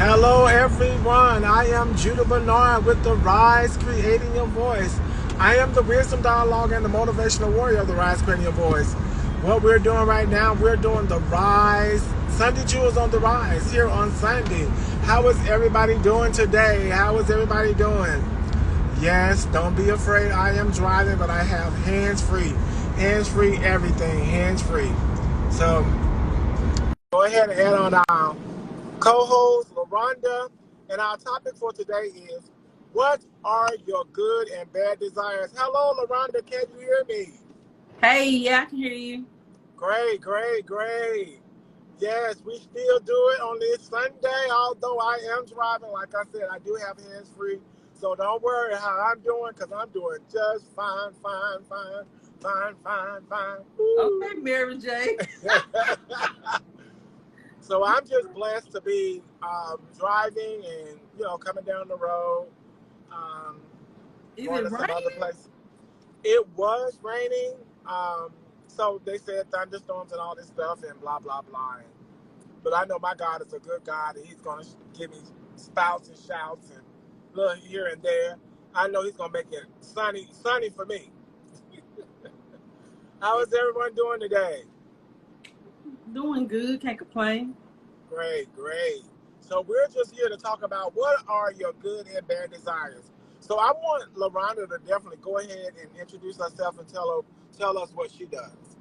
Hello, everyone. I am Judah Bernard with The Rise Creating Your Voice. I am the wisdom dialogue and the motivational warrior of The Rise Creating Your Voice. What we're doing right now, we're doing The Rise, Sunday Jewels on The Rise here on Sunday. How is everybody doing today? How is everybody doing? Yes, don't be afraid. I am driving, but I have hands-free. Hands-free everything, hands-free. So go ahead and add on our co-host LaRonda, and our topic for today is, what are your good and bad desires? Hello, LaRonda, can you hear me? Hey, yeah, I can hear you. Great, great, great. Yes, we still do it on this Sunday, although I am driving. Like I said, I do have hands free, so don't worry how I'm doing, because I'm doing just fine, fine, fine, fine, fine, fine. Okay, Mary J. So I'm just blessed to be driving and, coming down the road, um, Is going it to some other raining? places. It was raining, so they said thunderstorms and all this stuff and blah, blah, blah. But I know my God is a good God, and he's going to give me spouts and shouts and little here and there. I know he's going to make it sunny for me. How is everyone doing today? Doing good, can't complain. Great, great. So we're just here to talk about, what are your good and bad desires. So I want LaRonda to definitely go ahead and introduce herself and tell us what she does.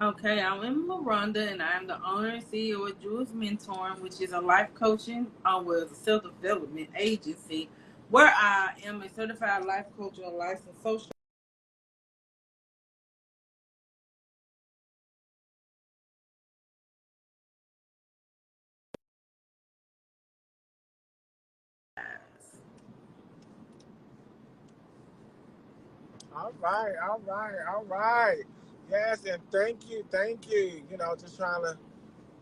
Okay, I'm LaRonda, and I'm the owner and CEO of Jules Mentoring, which is a life coaching, a self-development agency, where I am a certified life coach and licensed social. All right, all right, all right. Yes, and thank you, thank you. Just trying to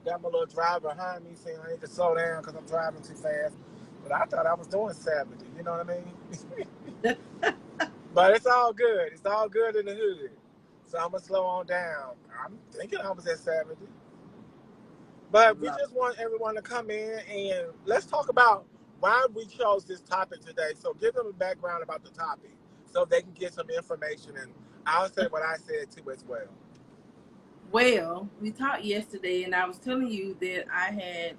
got my little driver behind me saying I need to slow down because I'm driving too fast. But I thought I was doing 70, you know what I mean? But it's all good. It's all good in the hood. So I'm going to slow on down. I'm thinking I was at 70. But we just want everyone to come in and let's talk about why we chose this topic today. So give them a background about the topic so they can get some information. And I'll say what I said too as well. Well, we talked yesterday, and I was telling you that I had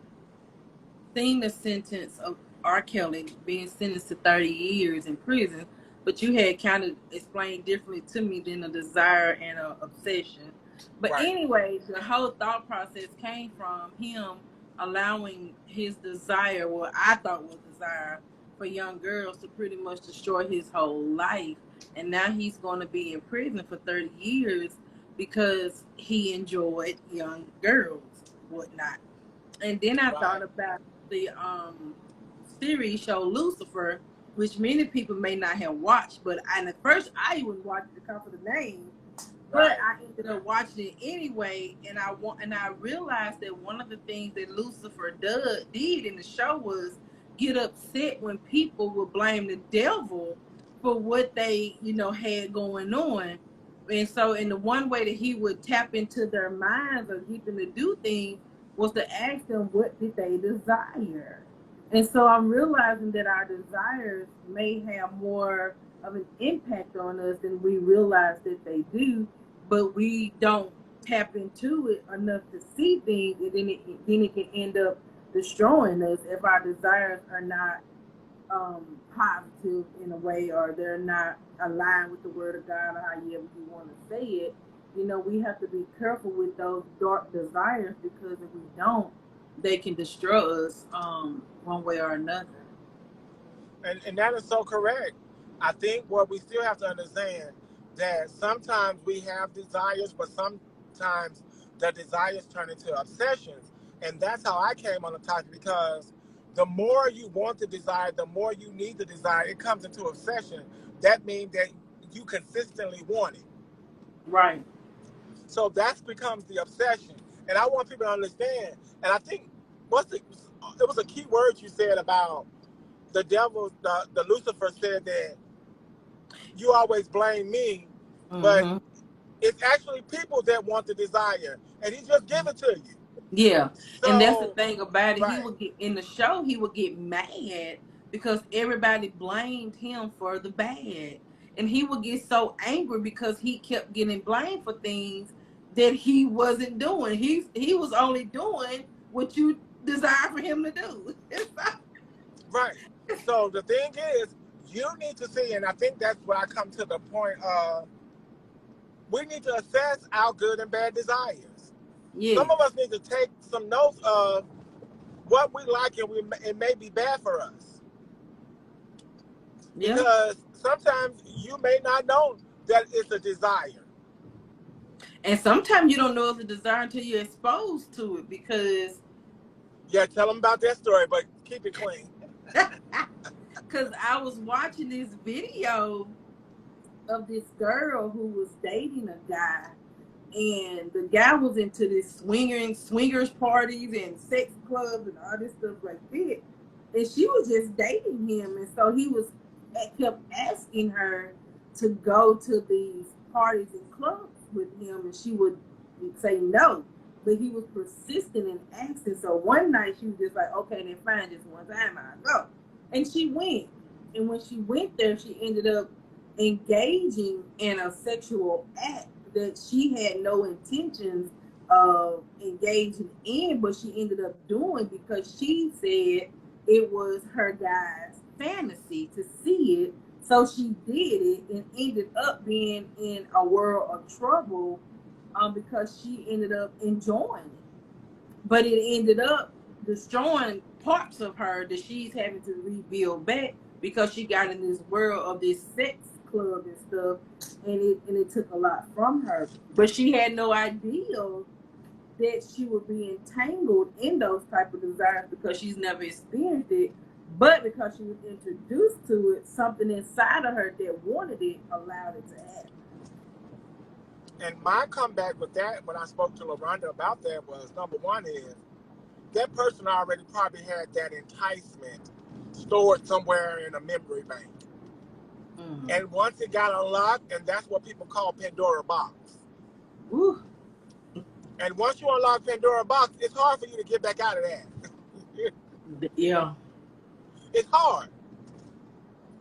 seen the sentence of R. Kelly being sentenced to 30 years in prison, but you had kind of explained differently to me than a desire and an obsession. But Right. anyway, the whole thought process came from him allowing his desire, what I thought was desire, for young girls to pretty much destroy his whole life. And now he's going to be in prison for 30 years because he enjoyed young girls, whatnot. And then I Right. thought about the series show Lucifer, which many people may not have watched, but at first I even watched it because of the name. But Right. I ended up watching it anyway, and I realized that one of the things that Lucifer did in the show was get upset when people would blame the devil for what they had going on. And so, in the one way that he would tap into their minds or get them to do things was to ask them what did they desire. And so I'm realizing that our desires may have more of an impact on us than we realize that they do, but we don't tap into it enough to see things, and then it can end up destroying us if our desires are not positive in a way, or they're not aligned with the word of God, or however you want to say it. We have to be careful with those dark desires, because if we don't, they can destroy us one way or another. And that is so correct. I think what we still have to understand that sometimes we have desires, but sometimes the desires turn into obsessions. And that's how I came on the topic, because the more you want the desire, the more you need the desire, it comes into obsession. That means that you consistently want it. Right. So that becomes the obsession. And I want people to understand. And I think it was a key word you said about the devil, the Lucifer said that you always blame me, but Mm-hmm. it's actually people that want the desire, and he just give it to you. Yeah, and that's the So, thing about it. He right, would get in the show. He would get mad because everybody blamed him for the bad, and he would get so angry because he kept getting blamed for things that he wasn't doing. He was only doing what you desire for him to do. right. So the thing is, you need to see, and I think that's where I come to the point of we need to assess our good and bad desires. Some Yes. of us need to take some notes of what we like and it may be bad for us. Yeah. Because sometimes you may not know that it's a desire. And sometimes you don't know it's a desire until you're exposed to it because Yeah, tell them about that story, but keep it clean. because I was watching this video of this girl who was dating a guy, and the guy was into this swingers parties and sex clubs and all this stuff like that, and she was just dating him, and so he was kept asking her to go to these parties and clubs with him, and she would say no, but he was persistent in asking. So one night she was just like, okay, then fine, just one time I'll go, and she went. And when she went there, she ended up engaging in a sexual act that she had no intentions of engaging in, but she ended up doing because she said it was her guy's fantasy to see it. So she did it and ended up being in a world of trouble because she ended up enjoying it. But it ended up destroying parts of her that she's having to rebuild back because she got in this world of this sex club and stuff, and it took a lot from her. But she had no idea that she would be entangled in those type of desires because she's never experienced it. But because she was introduced to it, something inside of her that wanted it allowed it to happen. And my comeback with that, when I spoke to LaRonda about that, was number one is that person already probably had that enticement stored somewhere in a memory bank. Mm-hmm. And once it got unlocked, and that's what people call Pandora box. Ooh. And once you unlock Pandora box, it's hard for you to get back out of that. Yeah. It's hard.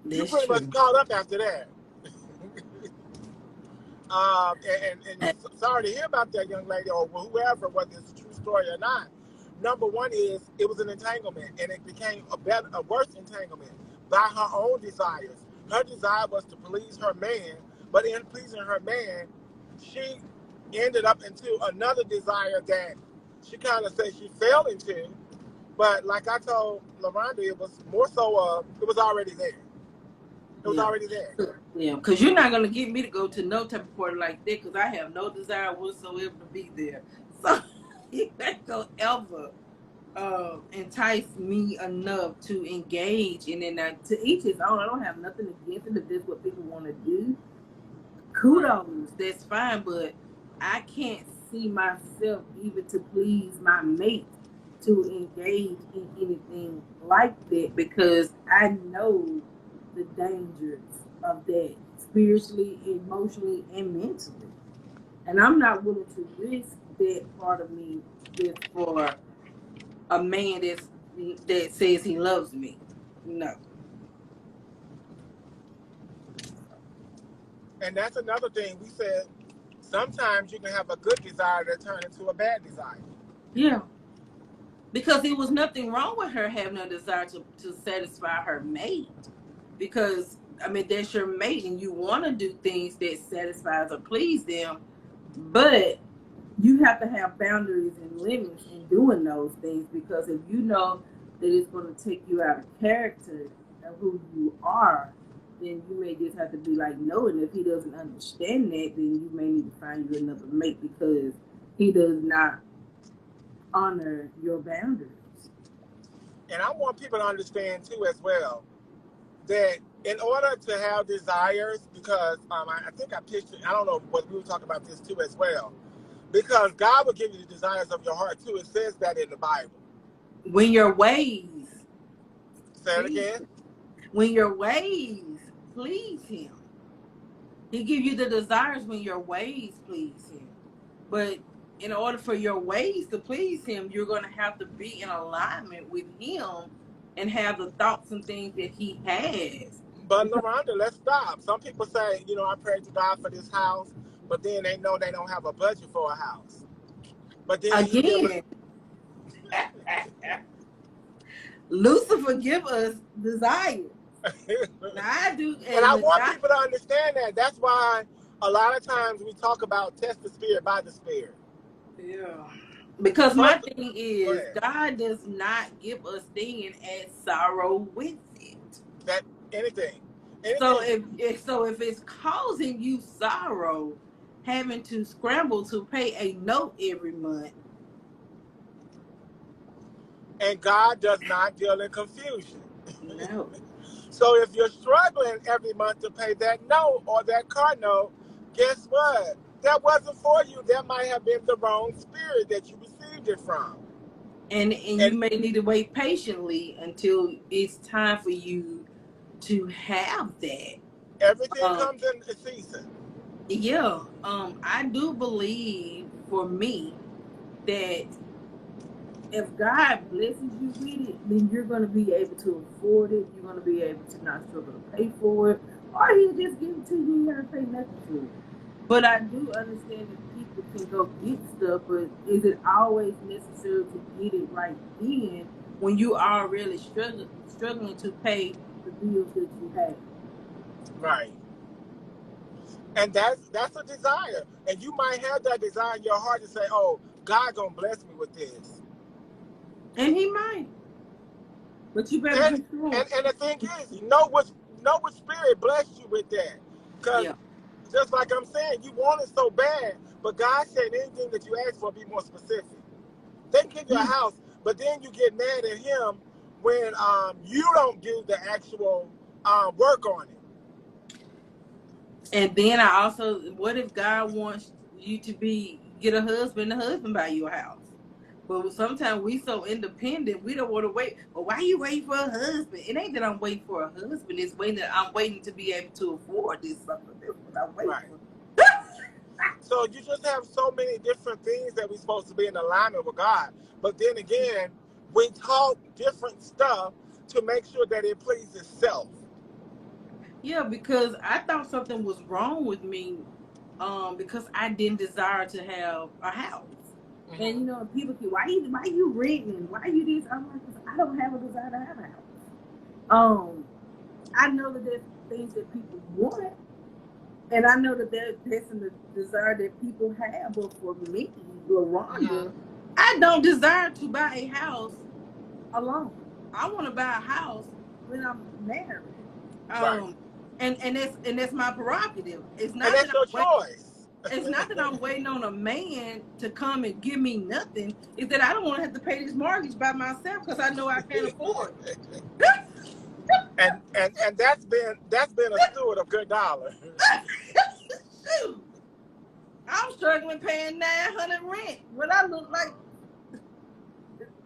That's you pretty true. much caught up after that. And sorry to hear about that young lady or whoever, whether it's a true story or not. Number one is it was an entanglement, and it became a worse entanglement by her own desires. Her desire was to please her man, but in pleasing her man, she ended up into another desire that she kind of said she fell into. But like I told LaRonda, it was more so it was already there. It was already there. Yeah, because you're not going to get me to go to no type of party like that because I have no desire whatsoever to be there. So you ain't going to ever entice me enough to engage. And then to each his own. I don't have nothing against it if that's what people want to do. Kudos, that's fine. But I can't see myself even to please my mate to engage in anything like that because I know the dangers of that spiritually, emotionally, and mentally. And I'm not willing to risk that part of me just for a man that says he loves me. No. And that's another thing. We said sometimes you can have a good desire that turn into a bad desire. Yeah. Because there was nothing wrong with her having a desire to satisfy her mate. Because, I mean, that's your mate and you want to do things that satisfies or please them. But you have to have boundaries and limits in doing those things because if you know that it's going to take you out of character of who you are, then you may just have to be like, no. And if he doesn't understand that, then you may need to find you another mate because he does not honor your boundaries. And I want people to understand too as well that in order to have desires, because I think I pitched it, I don't know what we were talking about this too as well, because God will give you the desires of your heart too. It says that in the Bible. When your ways. Say it again. When your ways please him. He give you the desires when your ways please him. But in order for your ways to please him, you're going to have to be in alignment with him and have the thoughts and things that he has. But LaRonda, let's stop. Some people say, I pray to God for this house, but then they know they don't have a budget for a house. But then he give us. Again, Lucifer give us desire. Now I do, And I want people to understand that. That's why a lot of times we talk about test the spirit by the spirit. Yeah. Because my thing Go is, ahead. God does not give us things and add sorrow with it. That anything. So if it's causing you sorrow, having to scramble to pay a note every month. And God does not deal in confusion. No. So if you're struggling every month to pay that note or that car note, guess what? That wasn't for you. That might have been the wrong spirit that you received it from. And you may need to wait patiently until it's time for you to have that. Everything comes in a season. Yeah. I do believe, for me, that if God blesses you with it, then you're going to be able to afford it. You're going to be able to not struggle to pay for it. Or he'll just give it to you and you have to pay nothing for it. But I do understand that people can go get stuff, but is it always necessary to get it right then when you are really struggling to pay the bills that you have? Right. And that's a desire. And you might have that desire in your heart to say, oh, God gonna bless me with this. And he might. But you better be sure. And the thing is, you know what spirit blessed you with that. Because just like I'm saying, you want it so bad, but God said anything that you ask for, be more specific. They can give you a house, but then you get mad at him when you don't do the actual work on it. And then I also, what if God wants you to get a husband, the husband buy you a house? But sometimes we so independent, we don't want to wait. Well, why you waiting for a husband? It ain't that I'm waiting for a husband. It's I'm waiting to be able to afford this something. That's what I'm waiting for. So you just have so many different things that we're supposed to be in alignment with God. But then again, we talk different stuff to make sure that it pleases self. Yeah, because I thought something was wrong with me because I didn't desire to have a house. Mm-hmm. And people keep, why you renting? Why you this? I'm like, I don't have a desire to have a house. I know that there's things that people want, and I know that there's some desire that people have. But for me, LaRonda, I don't desire to buy a house alone. I want to buy a house when I'm married. Right. And that's my prerogative. It's not and that's your choice. It's not that I'm waiting on a man to come and give me nothing. It's that I don't want to have to pay this mortgage by myself because I know I can't afford it. and that's been a steward of good dollar. Shoot. I'm struggling paying $900 rent. What I look like?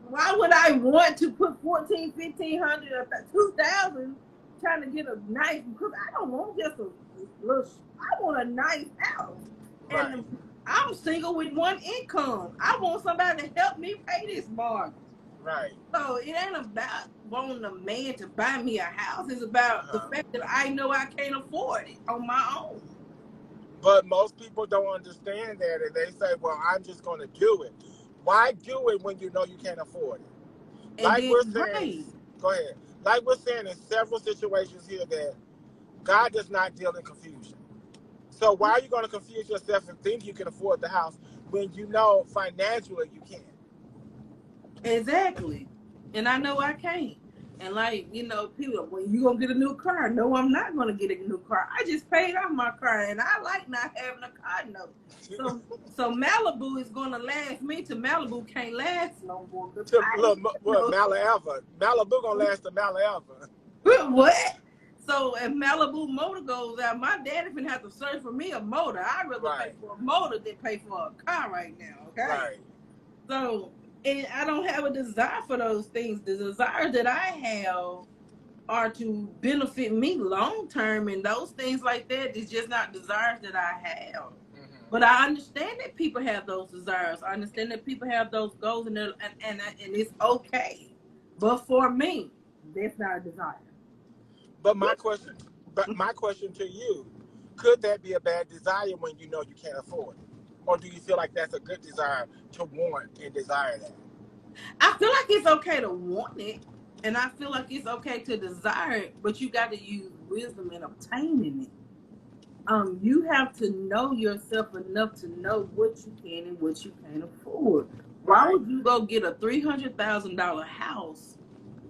Why would I want to put $1,400, $1,500, or $2,000 trying to get a nice? Because I don't want just a little. I want a nice house. Right. And I'm single with one income. I want somebody to help me pay this mortgage. Right. So it ain't about wanting a man to buy me a house. It's about the fact that I know I can't afford it on my own. But most people don't understand that, and they say, well, I'm just going to do it. Why do it when you know you can't afford it? Like we're saying, go ahead. Like we're saying in several situations here that God does not deal in confusion. So why are you going to confuse yourself and think you can afford the house when you know financially you can't? Exactly. And I know I can't. And people, when you going to get a new car? No, I'm not going to get a new car. I just paid off my car, and I like not having a car note. So Malibu is going to last me till Malibu can't last no more. Malibu going to last to Malibu. What? So if Malibu motor goes out, my daddy finna have to search for me a motor. I'd rather pay for a motor than pay for a car right now, okay? Right. So, and I don't have a desire for those things. The desires that I have are to benefit me long term, and those things like that is just not desires that I have. Mm-hmm. But I understand that people have those desires. I understand that people have those goals, and it's okay. But for me, that's not a desire. But my question to you, could that be a bad desire when you know you can't afford it? Or do you feel like that's a good desire to want and desire that? I feel like it's okay to want it, and I feel like it's okay to desire it, but you got to use wisdom in obtaining it. You have to know yourself enough to know what you can and what you can't afford. Why Right. would you go get a $300,000 house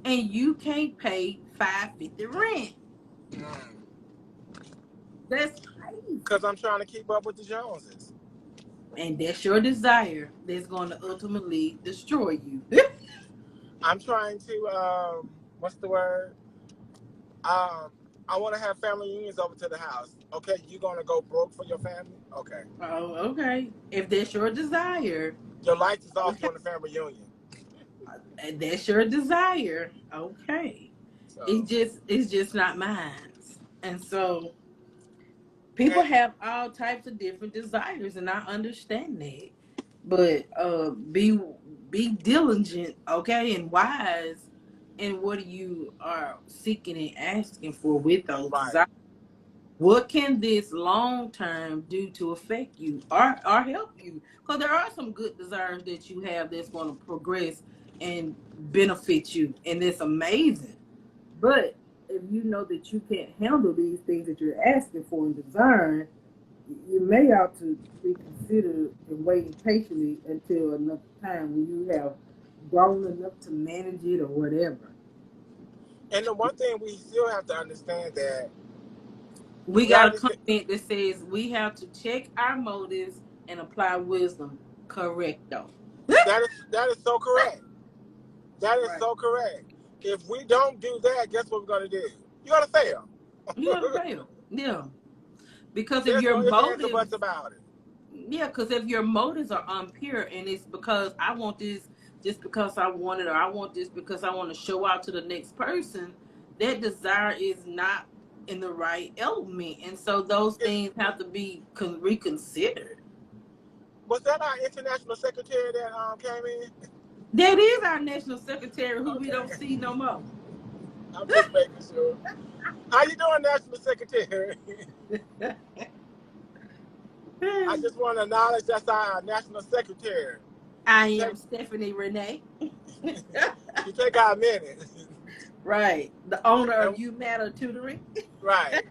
and you can't pay $550 rent? That's crazy. Because I'm trying to keep up with the Joneses. And that's your desire that's going to ultimately destroy you. I'm trying to, what's the word? I want to have family reunions over to the house. Okay, you gonna go broke for your family? Okay. Oh, okay. If that's your desire, Your lights is off okay. during the family reunion. And that's your desire, okay. So, It's just not mine. And so people have all types of different desires, and I understand that. But be diligent, okay, and wise in what you are seeking and asking for with those right. desires. What can this long term do to affect you or help you? Because there are some good desires that you have that's going to progress and benefit you, and it's amazing. But if you know that you can't handle these things that you're asking for and desiring, you may have to reconsider and wait patiently until another time when you have grown enough to manage it or whatever. And the one thing we still have to understand that We got a comment that says we have to check our motives and apply wisdom. Correcto. that is so correct. That is Right. so correct. If we don't do that, guess what we're gonna do? You're gonna fail. You're gonna fail. Yeah. Because There's if your no ifs, ands, or motives, buts about it. yeah, because if your motives are impure and it's because I want this just because I want it, or I want this because I want to show out to the next person, that desire is not in the right element, and so those things have to be reconsidered. Was that our international secretary that came in? That is our national secretary, who we Okay. don't see no more. I'm just making sure. How you doing, National Secretary? I just want to acknowledge that's our National Secretary. I am Stephanie Renee. You take our minute. Right. The owner of You Matter Tutoring. Right.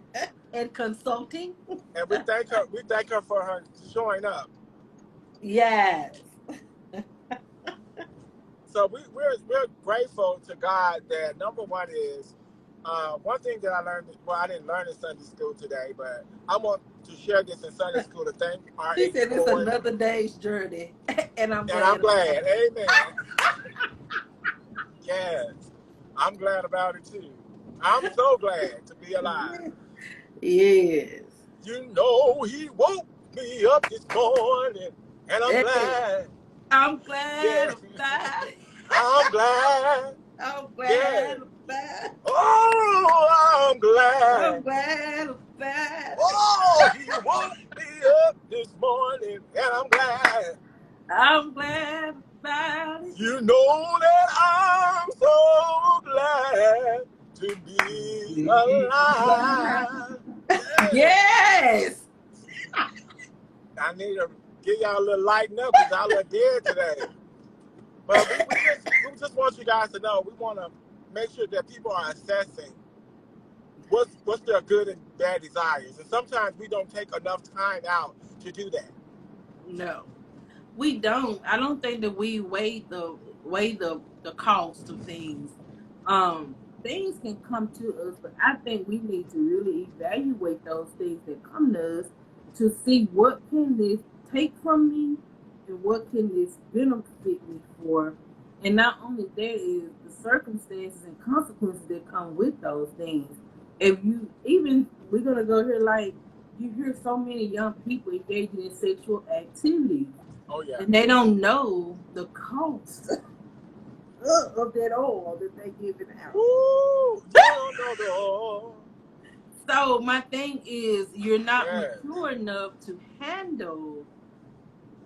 And consulting. And we thank her for her showing up. Yes. So we're grateful to God that number one is one thing that I learned. Well, I didn't learn in Sunday school today, but I want to share this in Sunday school to thank our. He said it's another day's journey, and I'm glad. And I'm glad. Amen. Yes, I'm glad about it too. I'm so glad to be alive. Yes. You know, He woke me up this morning, and I'm glad. I'm glad. Yeah. I'm glad. I'm glad. I'm glad. Yeah. I'm glad. Oh, I'm glad. I'm glad. I'm glad. Oh, He woke me up this morning, and I'm glad. I'm glad about it. You know that I'm so glad to be alive. Yes. I need to give y'all a little lighten up because I look dead today. But we just want you guys to know, we want to make sure that people are assessing what's their good and bad desires. And sometimes we don't take enough time out to do that. No, we don't. I don't think that we weigh the cost of things. Things can come to us, but I think we need to really evaluate those things that come to us to see what can this take from me and what can this benefit me for. And not only that is the circumstances and consequences that come with those things. If you we're gonna go here, like you hear so many young people engaging in sexual activity. Oh yeah. And they don't know the cost of that oil that they giving out. Ooh, you don't know the oil. So my thing is, you're not Yes. mature enough to handle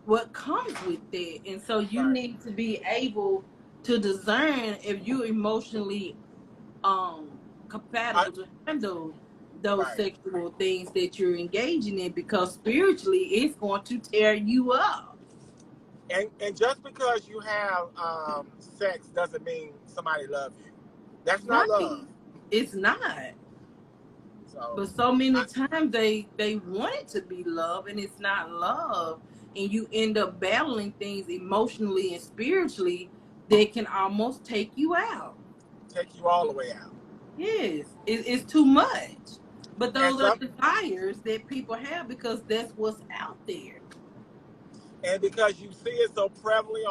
what comes with that, and so you Right. need to be able to discern if you're emotionally I, compatible to handle those right. sexual things that you're engaging in, because spiritually it's going to tear you up. And just because you have sex doesn't mean somebody loves you. That's not love. Right. It's not. So, But so many I, times they want it to be love, and it's not love, and you end up battling things emotionally and spiritually that can almost take you out. take you all the way out. Yes, it's too much. But And those are some, desires that people have because that's what's out there. and because you see it so prevalent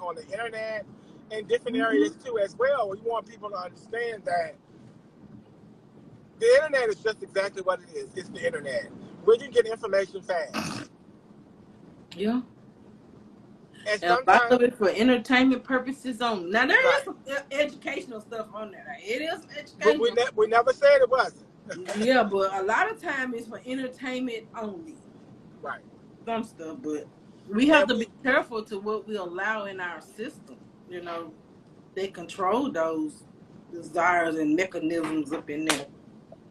on the internet and different areas Mm-hmm. too as well, we want people to understand that the internet is just exactly what it is. It's the internet. Where you get information fast. Yeah. And And a lot sometimes, of it for entertainment purposes only. Now there is right. some educational stuff on there. It is some But educational. we never said it wasn't. Yeah, but a lot of time it's for entertainment only. Right. Some stuff, but we have And to be careful to what we allow in our system. You know, they control those desires and mechanisms up in there.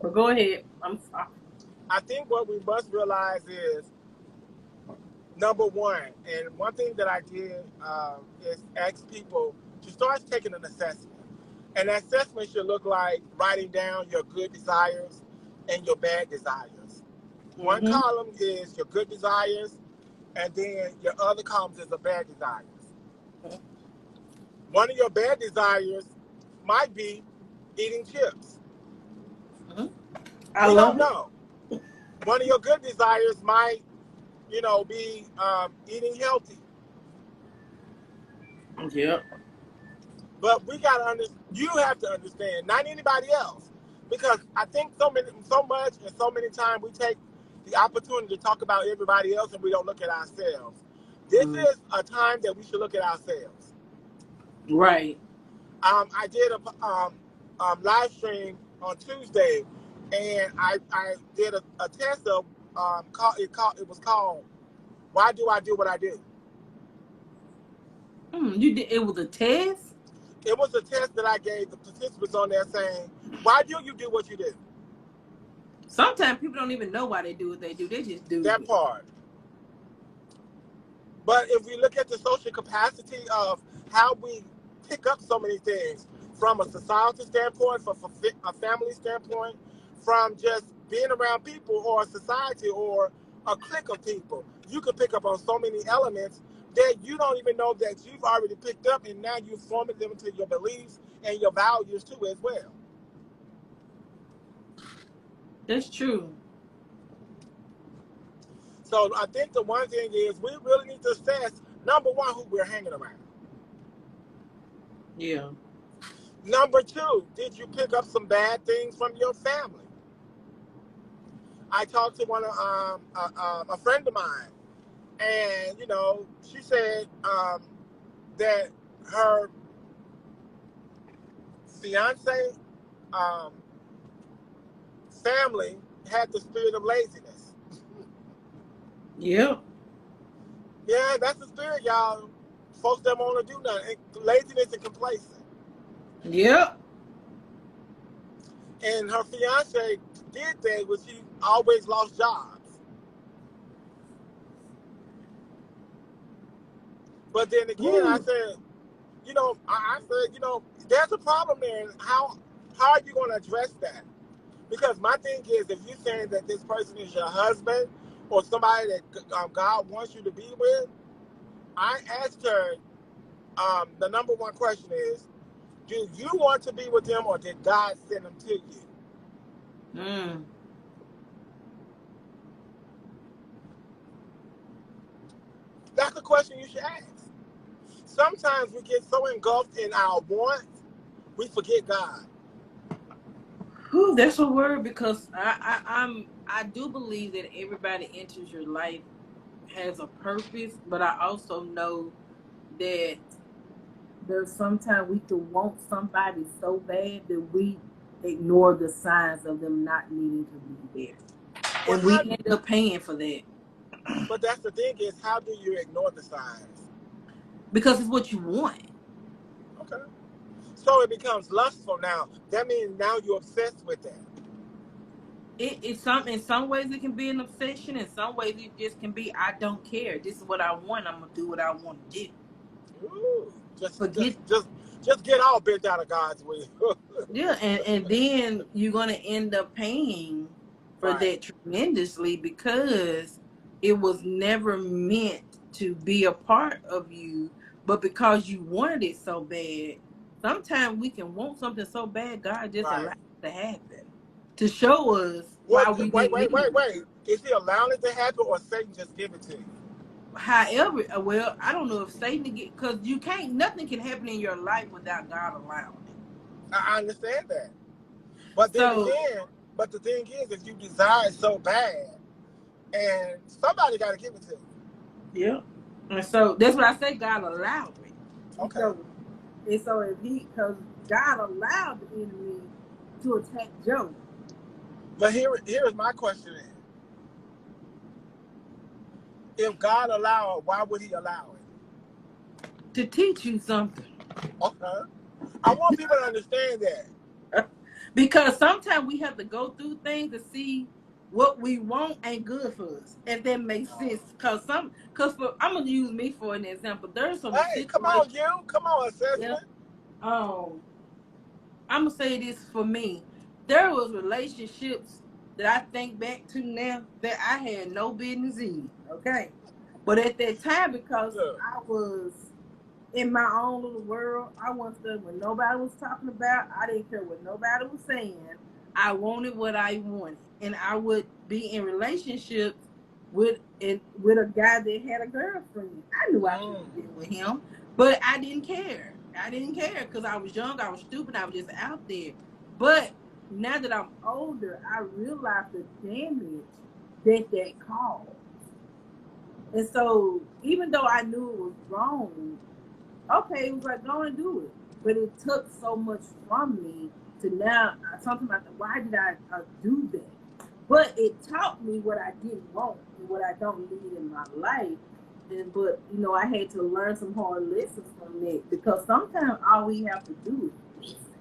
But go ahead. I'm sorry. I think what we must realize is number one, and one thing that I did is ask people to start taking an assessment. And that assessment should look like writing down your good desires and your bad desires. One Mm-hmm. column is your good desires, and then your other columns is the bad desires. One of your bad desires might be eating chips. Mm-hmm. I We don't love it. know. One of your good desires might, be eating healthy. Yep. But we gotta understand. You have to understand, not anybody else, because I think so much, and so many times we take the opportunity to talk about everybody else, and we don't look at ourselves. This Mm-hmm. is a time that we should look at ourselves. Right. I did a live stream on Tuesday, and I did a test of it was called "Why Do I Do What I Do." You did it was a test. It was a test that I gave the participants on there saying, "Why do you do what you do?" Sometimes people don't even know why they do what they do. They just do That it. part. But if we look at the social capacity of how we pick up so many things from a societal standpoint, from a family standpoint, from just being around people or a society or a clique of people, you can pick up on so many elements that you don't even know that you've already picked up, and now you're forming them into your beliefs and your values too as well. That's true. So I think the one thing is we really need to assess, number one, who we're hanging around. Yeah. Number two, did you pick up some bad things from your family? I talked to a friend of mine, and she said that her fiance family had the spirit of laziness. Yep. Yeah, that's the spirit, y'all. Folks that want to do nothing. Laziness and complacent. Yep. And her fiance did that, but she always lost jobs. But then again, I Ooh. said, I said, there's a problem there. And how are you going to address that? Because my thing is, if you're saying that this person is your husband or somebody that God wants you to be with, I asked her, the number one question is, do you want to be with them, or did God send them to you? Mm. That's the question you should ask. Sometimes we get so engulfed in our wants, we forget God. Whew, that's a word, because I do believe that everybody enters your life has a purpose, but I also know that there's sometimes we can want somebody so bad that we ignore the signs of them not needing to be there. Well, And we end up paying for that. But that's the thing is, how do you ignore the signs? Because it's what you want. Okay. So it becomes lustful now. That means now you're obsessed with that. In some ways it can be an obsession. In some ways it just can be, I don't care. This is what I want. I'm gonna do what I want to do. Ooh, just get all bent out of God's will. Yeah, and then you're gonna end up paying for that tremendously, because it was never meant to be a part of you, but because you wanted it so bad. Sometimes we can want something so bad, God just allows it to happen to show us why we didn't need it. Is he allowing it to happen, or Satan just give it to you? However, well, I don't know if Satan get, because you can't, nothing can happen in your life without God allowing it. I understand that, but then again, but the thing is, if you desire it so bad, and somebody got to give it to you. Yeah, and so that's what I say. God allowed it. Okay. And so if because God allowed the enemy to attack Job. But here is my question: if God allowed, why would He allow it? To teach you something. Okay. I want people to understand that. Because sometimes we have to go through things to see what we want ain't good for us, if that makes sense. Because I'm gonna use me for an example. There's some situations. Come on, assessment. Yeah. I'm gonna say this for me. There was relationships that I think back to now that I had no business in. Okay, but at that time, because I was in my own little world, I wasn't studying what nobody was talking about. I didn't care what nobody was saying. I wanted what I wanted, and I would be in relationships with a guy that had a girlfriend. I knew I couldn't get with him, but I didn't care. I didn't care because I was young, I was stupid, I was just out there. But now that I'm older, I realize the damage that caused. And so, even though I knew it was wrong, okay, it was like, go and do it. But it took so much from me to now, something like, why did I do that? But it taught me what I didn't want and what I don't need in my life. But, I had to learn some hard lessons from that, because sometimes all we have to do is listen.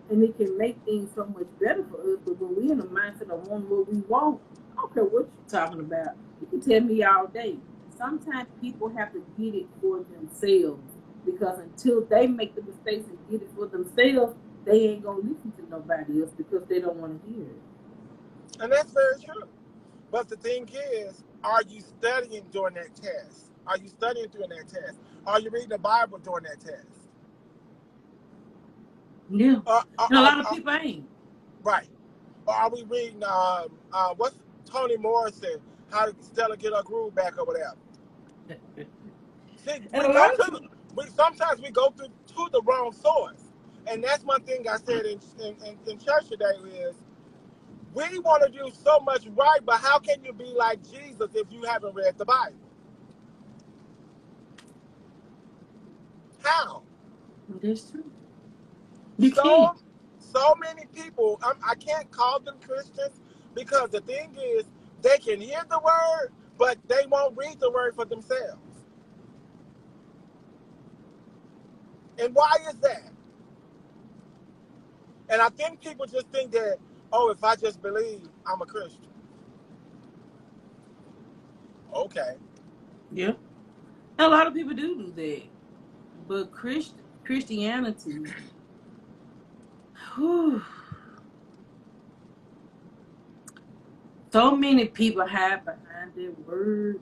And it can make things so much better for us. But when we're in the mindset of wanting what we want, I don't care what you're talking about. You can tell me all day. Sometimes people have to get it for themselves. Because until they make the mistakes and get it for themselves, they ain't going to listen to nobody else because they don't want to hear it. And that's very true. But the thing is, are you studying during that test? Are you studying during that test? Are you reading the Bible during that test? Yeah. And a lot of people ain't. Right. Or are we reading, what's Toni Morrison, How to Stella Get Her Groove Back or whatever? See, sometimes we go to the wrong source. And that's one thing I said in church today is, we want to do so much right, but how can you be like Jesus if you haven't read the Bible? How? That's true. You can't. So many people, I can't call them Christians, because the thing is, they can hear the word, but they won't read the word for themselves. And why is that? And I think people just think that, if I just believe, I'm a Christian. Okay. Yeah. A lot of people do that. But Christianity, so many people hide behind that word.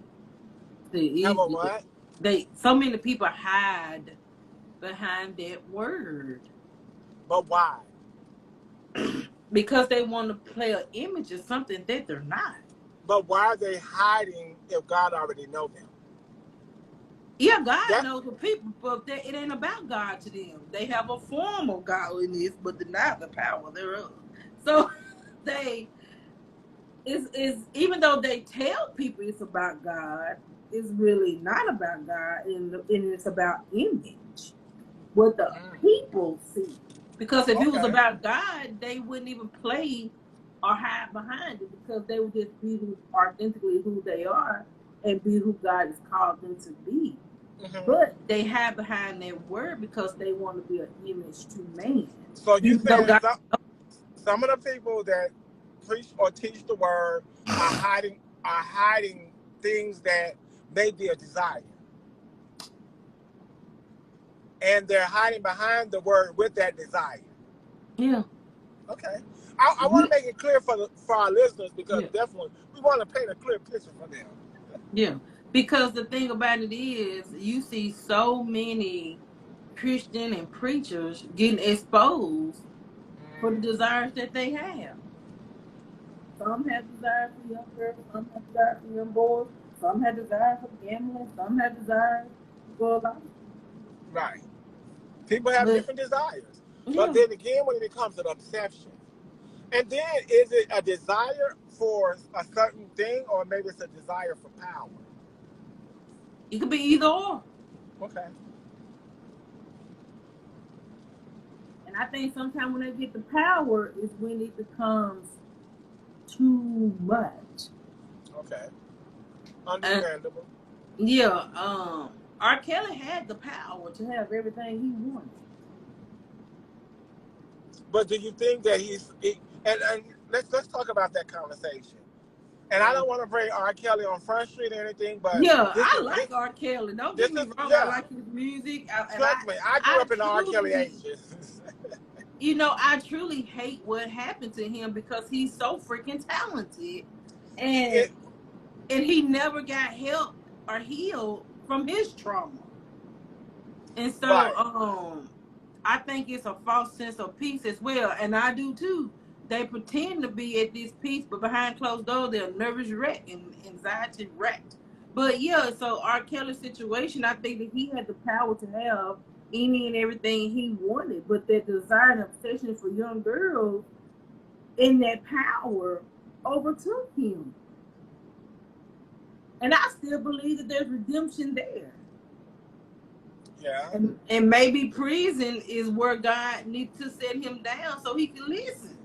So many people hide behind that word. But why? Because they want to play an image of something that they're not. But why are they hiding if God already knows them? Yeah, God knows the people, but it ain't about God to them. They have a form of godliness, but deny the power thereof. So even though they tell people it's about God, it's really not about God, and it's about image. What the people see. Because if it was Okay. about God, they wouldn't even play or hide behind it, because they would just be authentically who they are and be who God has called them to be. But they hide behind their word because they want to be an image to man. So you Even though saying God, some of the people that preach or teach the word are hiding things that may be a desire, and they're hiding behind the word with that desire. yeah, Okay. I want to make it clear for our listeners, because yeah, definitely we want to paint a clear picture for them. yeah. Because the thing about it is, you see so many Christian and preachers getting exposed for the desires that they have. Some have desires for young girls, some have desires for young boys, some have desires for gambling, some have desires for a lot of things. Right. People have But different desires. But yeah, then again, when it becomes an obsession, and then is it a desire for a certain thing, or maybe it's a desire for power? it could be either or. Okay. And I think sometimes when they get the power is when it becomes too much. Okay. And Understandable. yeah, R. Kelly had the power to have everything he wanted. But do you think that and let's talk about that conversation. And I don't want to bring R. Kelly on Front Street or anything, but Yeah, this I is like this R. Kelly. Don't this get me is wrong, I yeah. like his music, and Trust me, I grew I up in the R. Kelly truly, ages. I truly hate what happened to him because he's so freaking talented, and it he never got help or healed from his trauma. And so, right. I think it's a false sense of peace as well, and I do too. They pretend to be at this peace, but behind closed doors, they're a nervous wreck and anxiety wrecked. But yeah, so R. Kelly's situation, I think that he had the power to have any and everything he wanted, but that desire and obsession for young girls and that power overtook him. And I still believe that there's redemption there. Yeah. And maybe prison is where God needs to set him down so he can listen.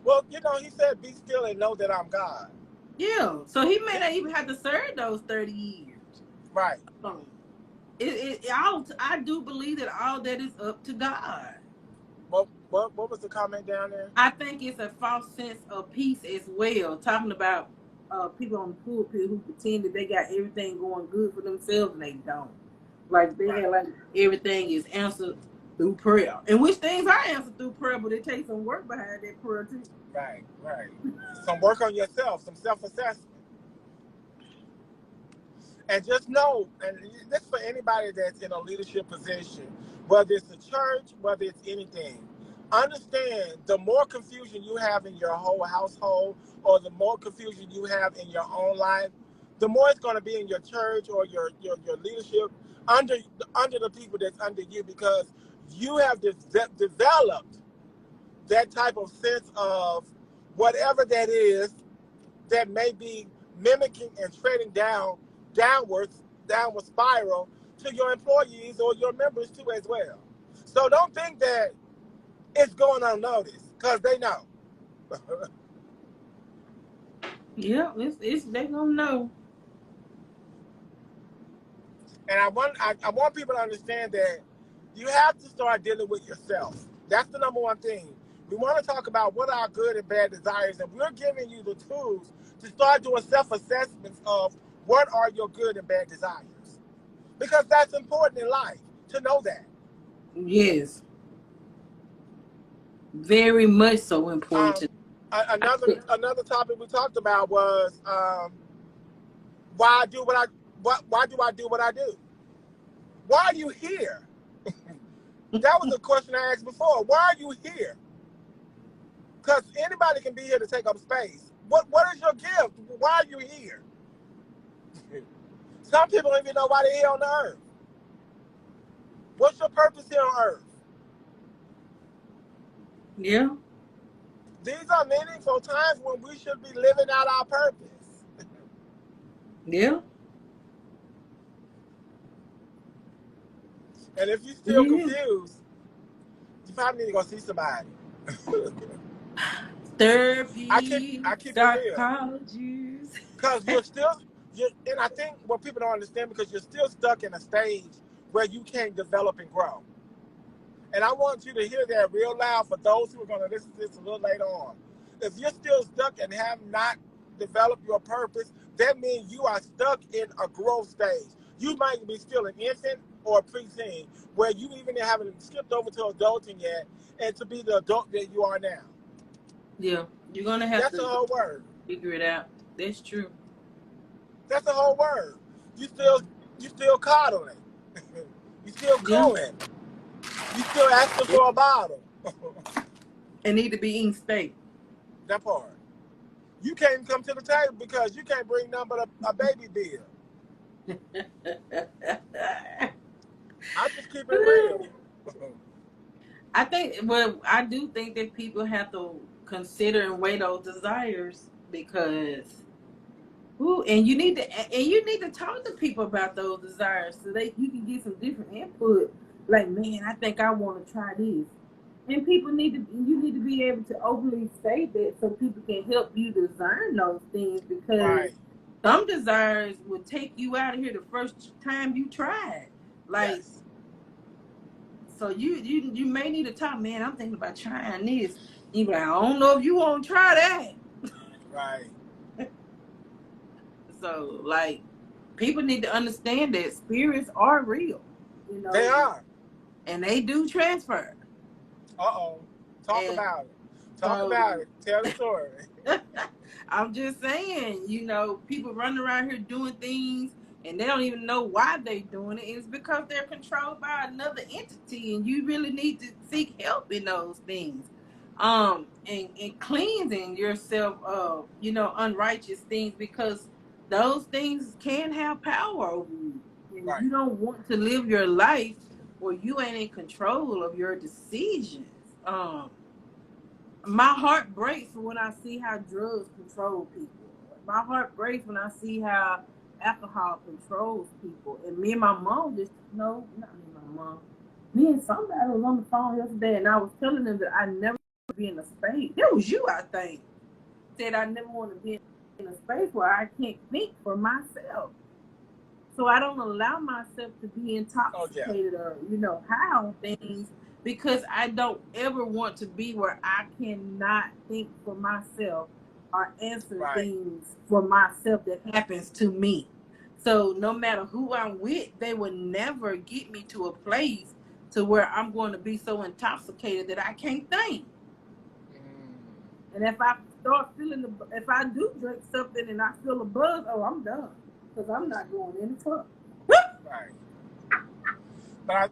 Well, he said, "Be still and know that I'm God." Yeah. So he may not even have to serve those 30 years. Right. I do believe that all that is up to God. What was the comment down there? I think it's a false sense of peace as well. Talking about people on the pulpit who pretend that they got everything going good for themselves and they don't. Like they Right. have like everything is answered through prayer, and which things are answered through prayer, but it takes some work behind that prayer too. Right. Some work on yourself, some self-assessment. And just know, and this for anybody that's in a leadership position, whether it's a church, whether it's anything, understand the more confusion you have in your whole household, or the more confusion you have in your own life, the more it's going to be in your church or your leadership under the people that's under you, because you have developed that type of sense of whatever that is that may be mimicking and treading downward spiral to your employees or your members too as well. So don't think that it's going unnoticed, because they know. Yeah, it's they gonna know. And I want people to understand that you have to start dealing with yourself. That's the number one thing. We want to talk about what are good and bad desires, and we're giving you the tools to start doing self-assessments of what are your good and bad desires. Because that's important in life, to know that. Yes, very much so important. Another topic we talked about was why do I do what I do? Why are you here? That was a question I asked before. Why are you here? Because anybody can be here to take up space. What is your gift? Why are you here? Some people don't even know why they're here on the earth. What's your purpose here on earth? Yeah. These are meaningful times when we should be living out our purpose. Yeah. And if you're still confused, You probably need to go see somebody. Therapy, I keep it real. psychologists. Because and I think what people don't understand, because you're still stuck in a stage where you can't develop and grow. And I want you to hear that real loud for those who are going to listen to this a little later on. If you're still stuck and have not developed your purpose, that means you are stuck in a growth stage. You might be still an infant or a preteen, where you even haven't skipped over to adulting yet, and to be the adult that you are now. Yeah, you're going to have That's the whole word. Figure it out. That's true. That's the whole word. You still coddling. You still cooing. You still asking for a bottle. And need to be eating steak. That part. You can't even come to the table because you can't bring nothing but a baby bill. I just keep it real. I do think that people have to consider and weigh those desires, because and you need to talk to people about those desires so you can get some different input. Like, man, I think I want to try this. And you need to be able to openly say that so people can help you discern those things, because some desires will take you out of here the first time you try it. Like, yes. So you may need to talk, man, I'm thinking about trying this. You be like, I don't know if you want to try that. Right. So, like, people need to understand that spirits are real. You know, they are. And they do transfer. Uh-oh. Talk about it. Tell the story. I'm just saying, people running around here doing things and they don't even know why they're doing it. It's because they're controlled by another entity, and you really need to seek help in those things. And cleansing yourself of, unrighteous things, because those things can have power over you. And right. You don't want to live your life where you ain't in control of your decisions. My heart breaks when I see how drugs control people. My heart breaks when I see how alcohol controls people. And me and my mom not me and my mom. Me and somebody was on the phone yesterday, and I was telling them that I never want to be in a space. That was you, I think. Said I never want to be in a space where I can't think for myself. So I don't allow myself to be intoxicated or, high on things, because I don't ever want to be where I cannot think for myself or answer things for myself that happens to me. So no matter who I'm with, they will never get me to a place to where I'm going to be so intoxicated that I can't think. And if I start if I do drink something and I feel a buzz, I'm done, because I'm not going any further. Right. But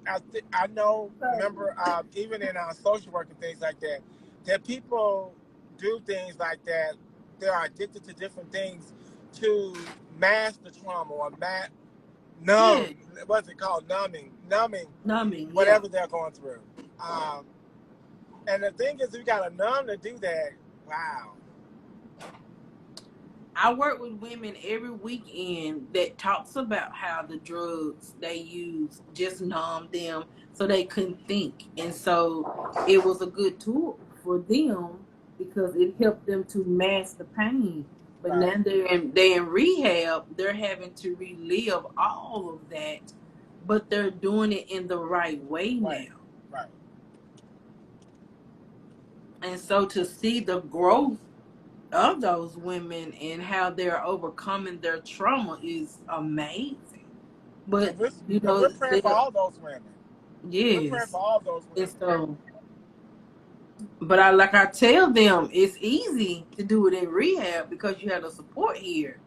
I know, remember, even in social work and things like that people do things like that. They're addicted to different things to mask the trauma or numb. Yeah. What's it called? Numbing. Whatever they're going through. And the thing is, we got to numb to do that. Wow. I work with women every weekend that talks about how the drugs they use just numbed them so they couldn't think. And so it was a good tool for them because it helped them to mask the pain. But now they're in rehab, they're having to relive all of that, but they're doing it in the right way now. Right. And so to see the growth of those women and how they're overcoming their trauma is amazing. But we're praying for all those women. Yes. We're praying for all those women. So, but I tell them, it's easy to do it in rehab because you have the support here.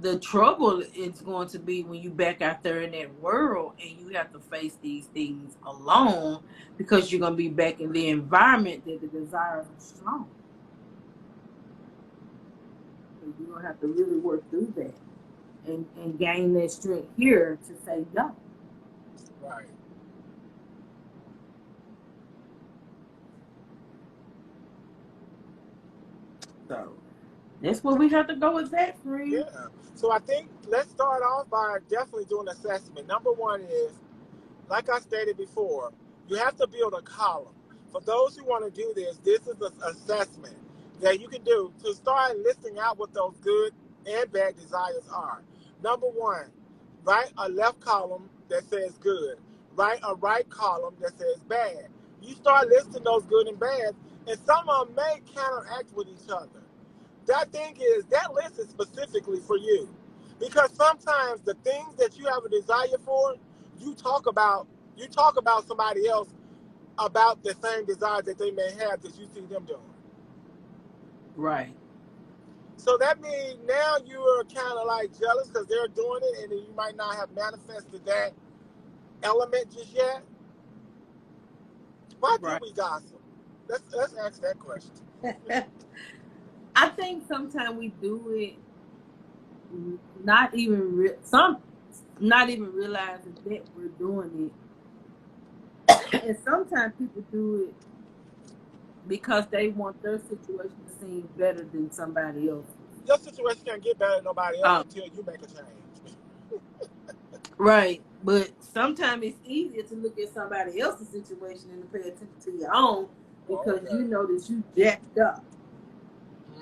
The trouble is going to be when you back out there in that world and you have to face these things alone, because you're going to be back in the environment that the desires are strong. You're going to have to really work through that and gain that strength here to say no. Right. So that's where we have to go with that, friend. Yeah. So I think let's start off by definitely doing an assessment. Number one is, like I stated before, you have to build a column. For those who want to do this is an assessment that you can do to start listing out what those good and bad desires are. Number one, write a left column that says good. Write a right column that says bad. You start listing those good and bad, and some of them may counteract with each other. That thing is, that list is specifically for you. Because sometimes the things that you have a desire for, you talk about somebody else about the same desires that they may have that you see them doing. Right. So that means now you're kind of like jealous because they're doing it, and then you might not have manifested that element just yet. Why do we gossip? Let's ask that question. I think sometimes we do it not even realizing that we're doing it, and sometimes people do it because they want their situation to seem better than somebody else's. Your situation can't get better than nobody else until you make a change. Right, but sometimes it's easier to look at somebody else's situation and to pay attention to your own because you know that you jacked up.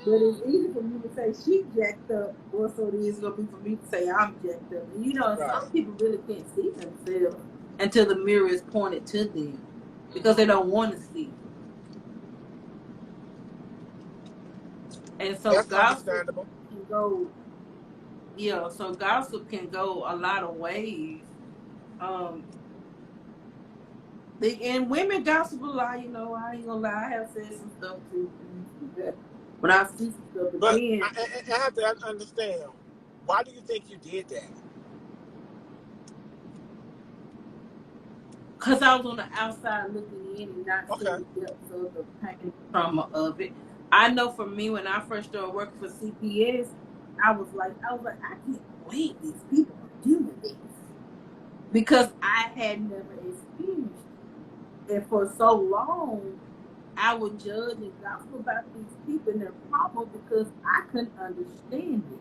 But it's easy for me to say she jacked up, or so it is going to be for me to say I'm jacked up. And some people really can't see themselves until the mirror is pointed to them because they don't want to see. And so that's gossip understandable. can go, so gossip can go a lot of ways. And women gossip a lot, I ain't gonna lie, I have said some stuff too. When I see some stuff, but I have to understand, why do you think you did that? Because I was on the outside looking in and not seeing the depths of the pain and trauma of it. I know for me, when I first started working for CPS, I was like, I can't believe these people are doing this. Because I had never experienced it. And for so long, I would judge and gossip about these people and their problems because I couldn't understand it.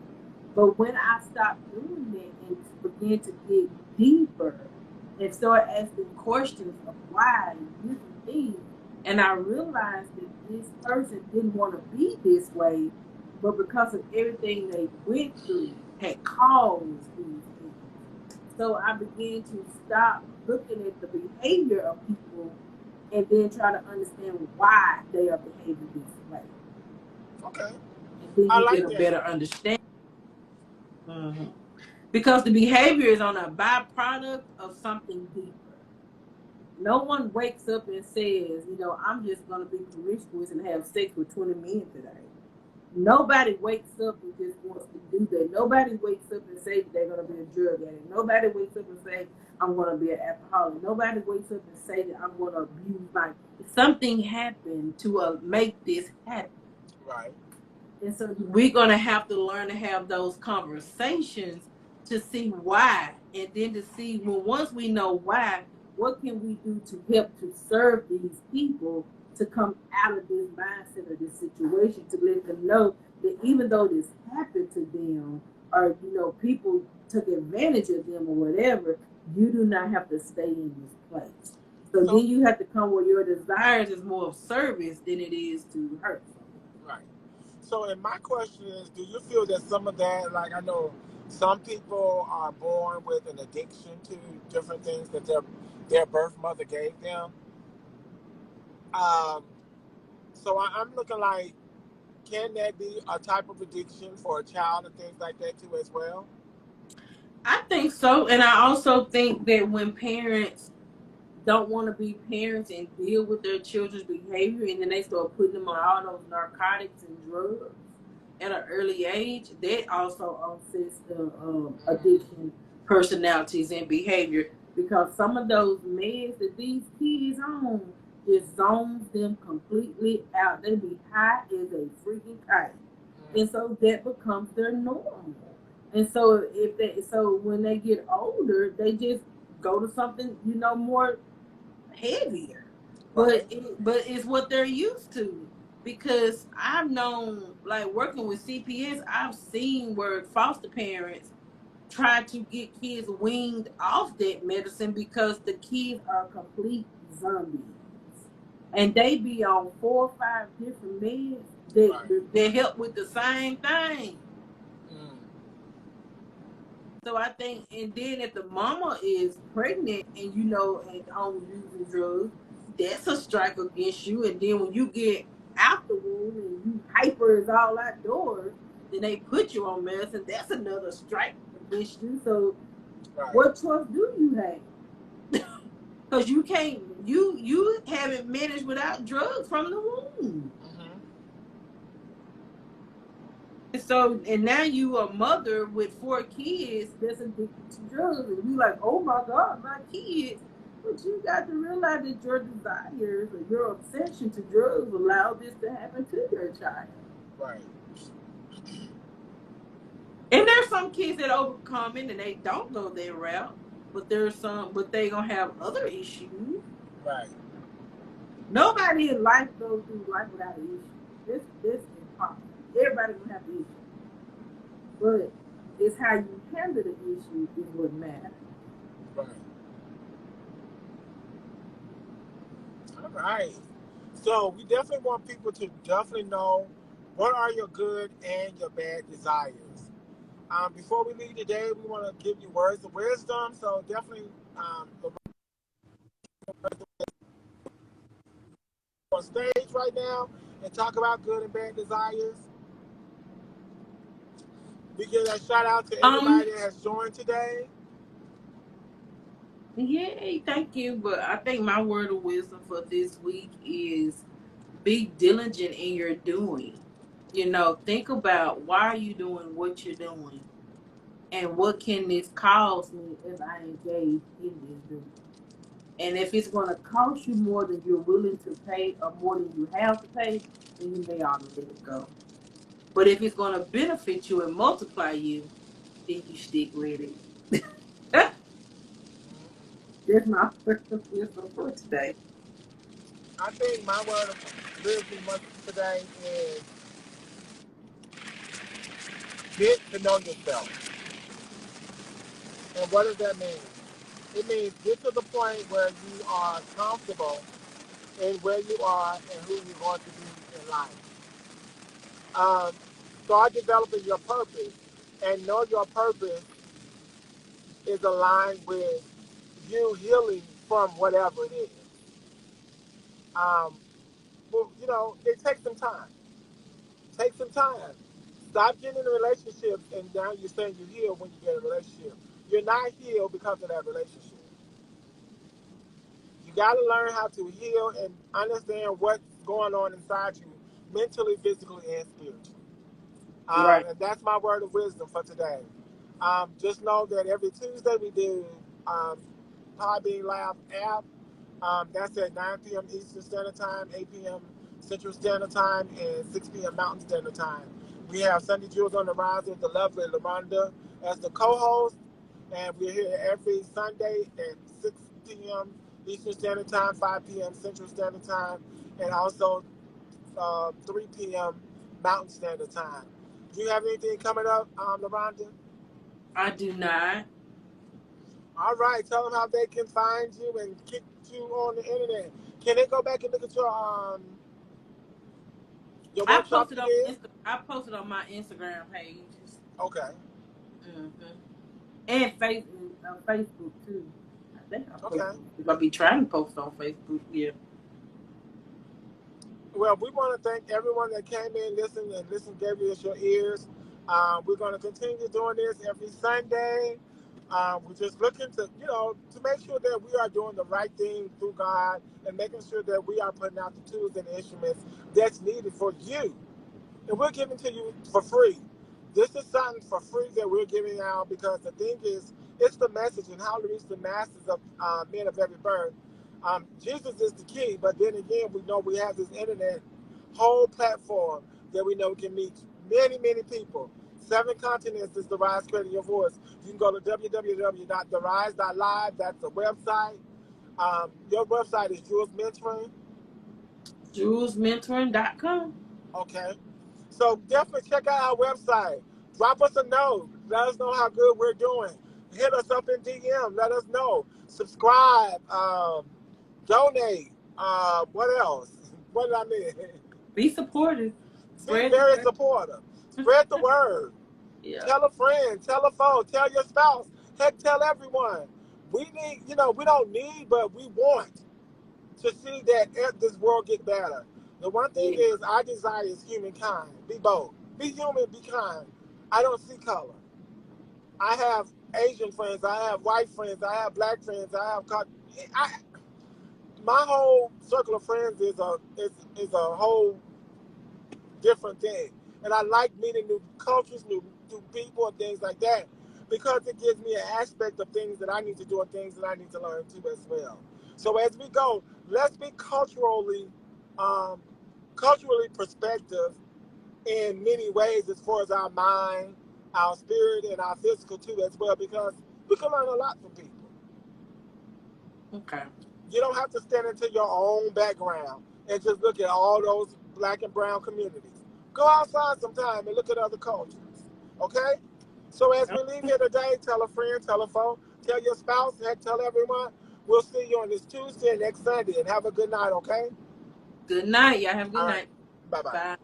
But when I stopped doing that and began to get deeper and start asking questions of why and different things, and I realized that this person didn't want to be this way, but because of everything they went through had caused these things. So I began to stop looking at the behavior of people and then try to understand why they are behaving this way. Okay. And then you get a better understanding. Mm-hmm. Because the behavior is on a byproduct of something deeper. No one wakes up and says, I'm just going to be promiscuous and have sex with 20 men today. Nobody wakes up and just wants to do that. Nobody wakes up and says they're going to be a drug addict. Nobody wakes up and say, I'm going to be an alcoholic. Nobody wakes up and say that I'm going to abuse my... Something happened to make this happen. Right. And so we're going to have to learn to have those conversations to see why. And then to see, once we know why, what can we do to help to serve these people to come out of this mindset or this situation, to let them know that even though this happened to them, or people took advantage of them or whatever, you do not have to stay in this place. So then you have to come where your desires is more of service than it is to hurt someone. Right. So, and my question is, do you feel that some of that, like I know some people are born with an addiction to different things that their birth mother gave them? So I'm looking like, can that be a type of addiction for a child and things like that too as well? I think so. And I also think that when parents don't want to be parents and deal with their children's behavior, and then they start putting them on all those narcotics and drugs at an early age, that also offsets the addiction, personalities, and behavior. Because some of those meds that these kids on just zones them completely out. They be high as a freaking kite. And so that becomes their normal. And so when they get older, they just go to something, more heavier. But it's what they're used to. Because I've known, like working with CPS, I've seen where foster parents try to get kids weaned off that medicine because the kids are complete zombies. and they be on 4 or 5 different meds that Right. that help with the same thing. Mm. So I think, and then if the mama is pregnant and and on using drugs, that's a strike against you. And then when you get out the womb and you hyper is all outdoors, then they put you on medicine. That's another strike against you. So Right. what choice do you have? Because you can't, you haven't managed without drugs from the womb. Mm-hmm. So, and now you a mother with 4 kids that's addicted to drugs, and you like, oh my God, my kids. But you got to realize that your desires or your obsession to drugs allow this to happen to your child. Right. And there's some kids that overcome it and they don't go their route, but there's some, but they gonna have other issues. Right. Nobody in life goes through life without an issue. This is impossible. Everybody gonna have issues, but it's how you handle the issue is what matters. Right. All right. So we definitely want people to definitely know what are your good and your bad desires. Before we leave today, we want to give you words of wisdom. So definitely, the on stage right now and talk about good and bad desires. We give a shout out to everybody that has joined today. Yay, thank you. But I think my word of wisdom for this week is be diligent in your doing. Think about why are you doing what you're doing, and what can this cause me if I engage in this doing. And if it's going to cost you more than you're willing to pay or more than you have to pay, then you may ought to let it go. But if it's going to benefit you and multiply you, then you stick with it. That's my first wisdom for today. I think my word of wisdom today is get to know yourself. And what does that mean? It means get to the point where you are comfortable in where you are and who you're going to be in life. Start developing your purpose and know your purpose is aligned with you healing from whatever it is. Um, well, it takes some time. Take some time. Stop getting in relationships and now you're saying you're healed when you get in a relationship. You're not healed because of that relationship. You got to learn how to heal and understand what's going on inside you, mentally, physically, and spiritually. Right. And that's my word of wisdom for today. Just know that every Tuesday we do Podbean Live app. That's at 9 p.m. Eastern Standard Time, 8 p.m. Central Standard Time, and 6 p.m. Mountain Standard Time. We have Sunday Jewels on the Rise with the lovely LaRonda as the co-host, and we're here every Sunday at 6 p.m. Eastern Standard Time, 5 p.m. Central Standard Time, and also 3 p.m. Mountain Standard Time. Do you have anything coming up, LaRonda? I do not. All right, tell them how they can find you and get you on the internet. Can they go back and look at your I workshop posted you on did? I posted on my Instagram page. Okay. And Facebook too. I think I posted. Okay. If I be trying to post on Facebook, yeah. Well, we want to thank everyone that came in, listened, gave us your ears. We're going to continue doing this every Sunday. We're just looking to make sure that we are doing the right thing through God and making sure that we are putting out the tools and the instruments that's needed for you. And we're giving to you for free. This is something for free that we're giving out because the thing is, it's the message and how to reach the masses of men of every birth. Jesus is the key, but then again, we know we have this internet whole platform that we know can meet many, many people. 7 continents is The Rise Creating Your Voice. You can go to www.therise.live. That's the website. Your website is Jules Mentoring. JulesMentoring.com. Okay. So definitely check out our website. Drop us a note. Let us know how good we're doing. Hit us up in DM. Let us know. Subscribe. Donate. What else? What did I mean? Be supportive. Be Spread the very word. supportive. Spread the word. Yeah. Tell a friend, tell a foe, tell your spouse. Heck, tell everyone. We need, we don't need, but we want to see that this world get better. The one thing Yeah. is, our desire is humankind. Be bold. Be human, be kind. I don't see color. I have Asian friends, I have white friends, I have black friends, I, my whole circle of friends is a whole different thing. And I like meeting new cultures, new people, and things like that because it gives me an aspect of things that I need to do and things that I need to learn too as well. So as we go, let's be um, culturally perspective in many ways as far as our mind, our spirit, and our physical too as well because we can learn a lot from people. Okay. You don't have to stand into your own background and just look at all those black and brown communities. Go outside sometime and look at other cultures. Okay? So as we leave here today, tell a friend, tell a foe, tell your spouse, heck, tell everyone. We'll see you on this Tuesday and next Sunday and have a good night, okay? Good night. Y'all have a good All right. night. Bye-bye. Bye.